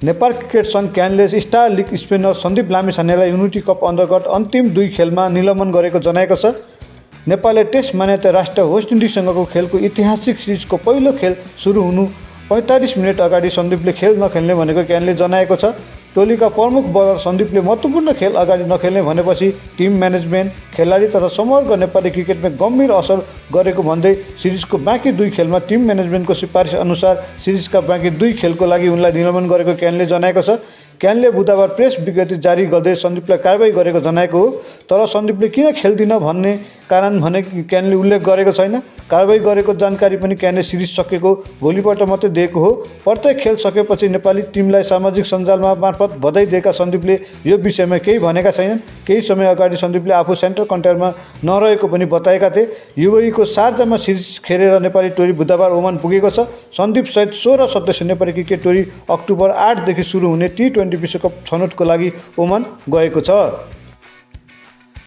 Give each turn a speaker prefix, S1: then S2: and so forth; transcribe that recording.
S1: Nepal cricket सङ्घ क्यानले star league spinner Sandeep लामिछानेलाई युनिटी कप अन्तर्गत अन्तिम 2 खेलमा निलम्बन गरेको जनाएको छ। नेपालले टेस्ट मान्यता राष्ट्र वेस्ट इन्डिजसँगको खेलको ऐतिहासिक सिरिजको पहिलो खेल सुरु हुनु 45 मिनेट अगाडि सन्दीपले खेल नखेल्ने भनेको क्यानले जनाएको छ। टोलीका प्रमुख बलर सन्दीपले महत्त्वपूर्ण खेल अगाडि नखेल्ने भनेपछि टिम म्यानेजमेन्ट, खेलाडी तथा समग्र नेपाली क्रिकेटमा गम्भीर असर गरेको भन्दै सिरिजको बाँकी 2 खेलमा टिम म्यानेजमेन्टको सिफारिस अनुसार सिरिजका बाँकी 2 खेलको लागि उनलाई निलम्बन गरेको क्यानले जनाएको छ। क्यानले बुधबार प्रेस विज्ञप्ति जारी गर्दै सन्दीपलाई कारबाही गरेको जनाएको हो। तर सन्दीपले किन खेल्दिन भन्ने कारण भने क्यानले उल्लेख गरेको छैन। कारबाही गरेको जानकारी पनि क्यानले सिरिज सकेको भोलिपल्ट मात्रै दिएको हो। प्रत्येक खेल सकेपछि नेपाली टिमलाई सामाजिक सञ्जालमा मार्फत बधाई दिएका सन्दीपले यो विषयमा केही भनेका छैनन्। केही समय अगाडि सन्दीपले आफू सेन्टर कन्ट्याक्टमा नरहेको पनि बताएका थिए। युएईको शारजामा सिरिज खेलेर नेपाली टोली बुधबार ओमान पुगेको छ। सन्दीप सहित 16 सदस्य नेपाली क्रिकेट टोली अक्टोबर 8 देखि सुरु हुने T20 विश्वकप छनौटको लागि ओमान गएको छ।